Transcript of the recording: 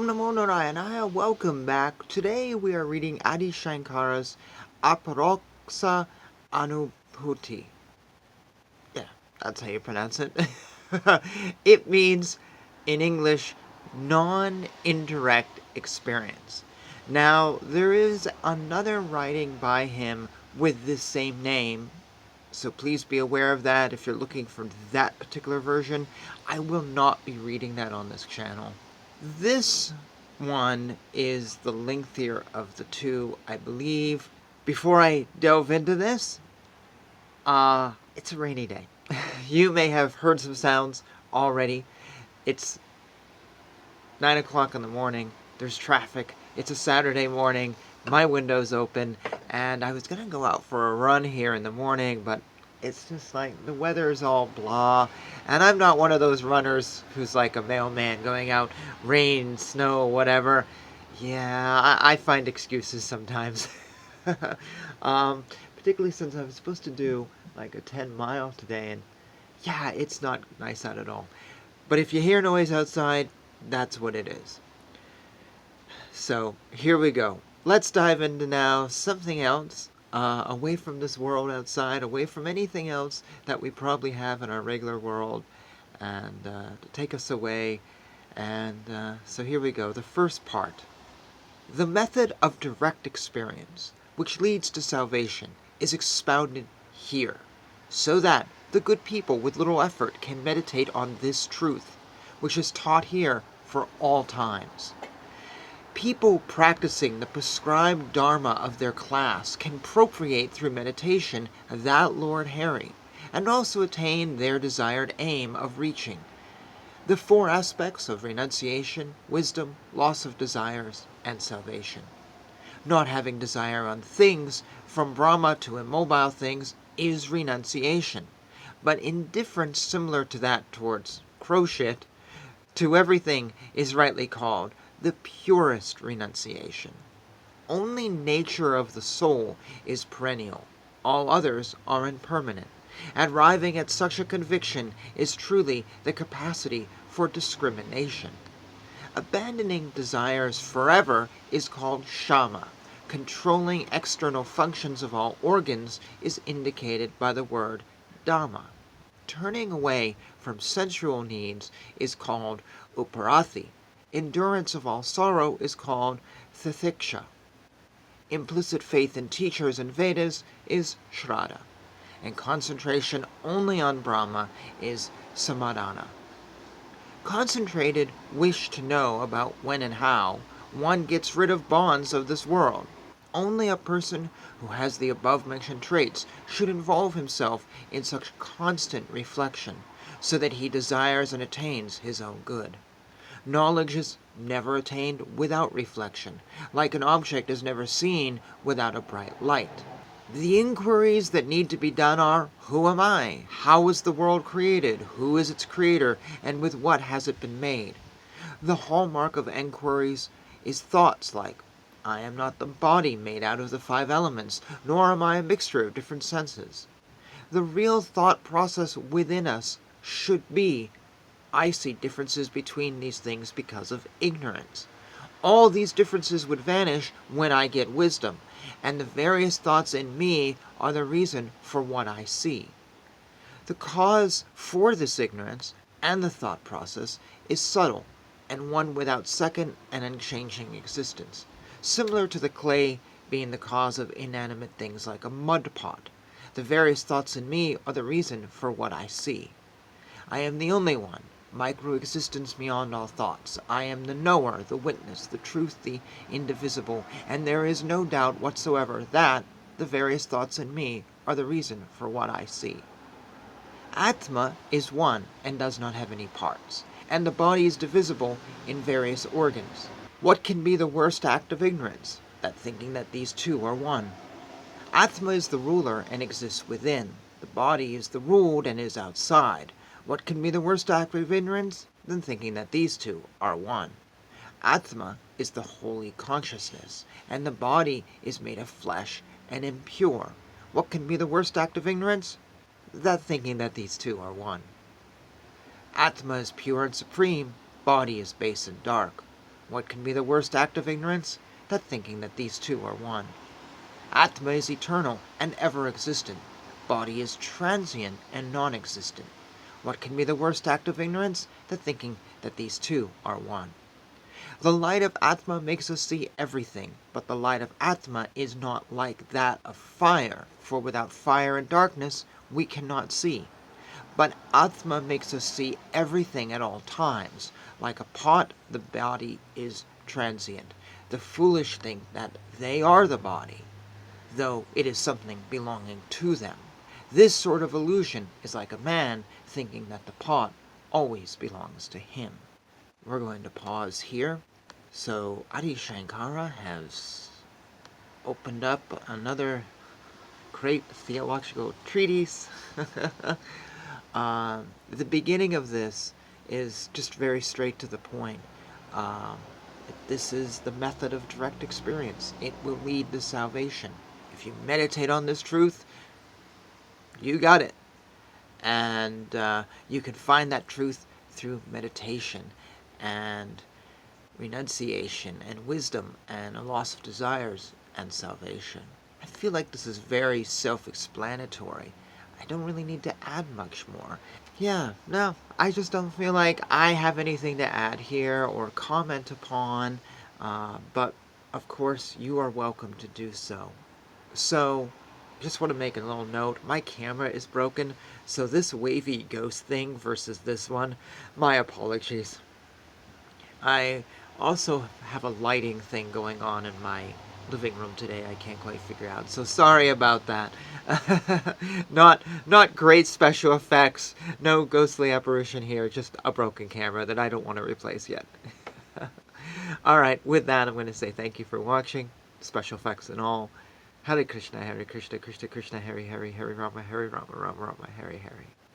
Namo Narayana. Welcome back. Today we are reading Adi Shankara's Aparoksa Anubhuti. Yeah, that's how you pronounce it. It means, in English, non-indirect experience. Now, there is another writing by him with this same name, so please be aware of that if you're looking for that particular version. I will not be reading that on this channel. This one is the lengthier of the two, I believe. Before I delve into this, it's a rainy day. You may have heard some sounds already. It's 9 o'clock in the morning. There's traffic. It's a Saturday morning. My window's open, and I was going to go out for a run here in the morning, but it's just like the weather's all blah, and I'm not one of those runners who's like a mailman going out, rain, snow, whatever. Yeah, I find excuses sometimes. Particularly since I was supposed to do like a 10-mile today, and yeah, it's not nice out at all. But if you hear noise outside, that's what it is. So here we go. Let's dive into now something else. Away from this world outside, away from anything else that we probably have in our regular world, and to take us away. And so here we go. The first part. The method of direct experience, which leads to salvation, is expounded here, so that the good people with little effort can meditate on this truth, which is taught here for all times. People practicing the prescribed dharma of their class can procreate through meditation that Lord Harry, and also attain their desired aim of reaching the four aspects of renunciation, wisdom, loss of desires, and salvation. Not having desire on things, from Brahma to immobile things, is renunciation, but indifference similar to that towards crochet to everything is rightly called the purest renunciation. Only nature of the soul is perennial. All others are impermanent. Arriving at such a conviction is truly the capacity for discrimination. Abandoning desires forever is called shama. Controlling external functions of all organs is indicated by the word dhamma. Turning away from sensual needs is called uparati. Endurance of all sorrow is called titiksha. Implicit faith in teachers and Vedas is shraddha. And concentration only on Brahma is samadhana. Concentrated wish to know about when and how one gets rid of bonds of this world. Only a person who has the above-mentioned traits should involve himself in such constant reflection, so that he desires and attains his own good. Knowledge is never attained without reflection, like an object is never seen without a bright light. The inquiries that need to be done are, who am I? How was the world created? Who is its creator? And with what has it been made? The hallmark of inquiries is thoughts like, I am not the body made out of the 5 elements, nor am I a mixture of different senses. The real thought process within us should be, I see differences between these things because of ignorance. All these differences would vanish when I get wisdom, and the various thoughts in me are the reason for what I see. The cause for this ignorance and the thought process is subtle, and one without second and unchanging existence, similar to the clay being the cause of inanimate things like a mud pot. The various thoughts in me are the reason for what I see. I am the only one, micro-existence beyond all thoughts. I am the knower, the witness, the truth, the indivisible, and there is no doubt whatsoever that the various thoughts in me are the reason for what I see. Atma is one and does not have any parts, and the body is divisible in various organs. What can be the worst act of ignorance? That thinking that these two are one. Atma is the ruler and exists within. The body is the ruled and is outside. What can be the worst act of ignorance than thinking that these two are one? Atma is the holy consciousness, and the body is made of flesh and impure. What can be the worst act of ignorance than thinking that these two are one? Atma is pure and supreme, body is base and dark. What can be the worst act of ignorance? That thinking that these two are one. Atma is eternal and ever-existent. Body is transient and non-existent. What can be the worst act of ignorance? The thinking that these two are one. The light of Atma makes us see everything, but the light of Atma is not like that of fire, for without fire and darkness we cannot see. But Atma makes us see everything at all times. Like a pot, the body is transient. The foolish think that they are the body, though it is something belonging to them. This sort of illusion is like a man thinking that the pot always belongs to him. We're going to pause here. So Adi Shankara has opened up another great theological treatise. The beginning of this is just very straight to the point. This is the method of direct experience. It will lead to salvation. If you meditate on this truth, you got it. And you can find that truth through meditation and renunciation and wisdom and a loss of desires and salvation. I feel like this is very self-explanatory. I don't really need to add much more. Yeah, no, I just don't feel like I have anything to add here or comment upon, but of course you are welcome to do so. So, just want to make a little note, my camera is broken, so this wavy ghost thing versus this one, my apologies. I also have a lighting thing going on in my living room today I can't quite figure out, so sorry about that. Not great special effects, no ghostly apparition here, just a broken camera that I don't want to replace yet. Alright, with that I'm going to say thank you for watching, special effects and all. Hare Krishna, Krishna Krishna, Hare Hare, Hare Rama, Rama Rama, Hare Hare.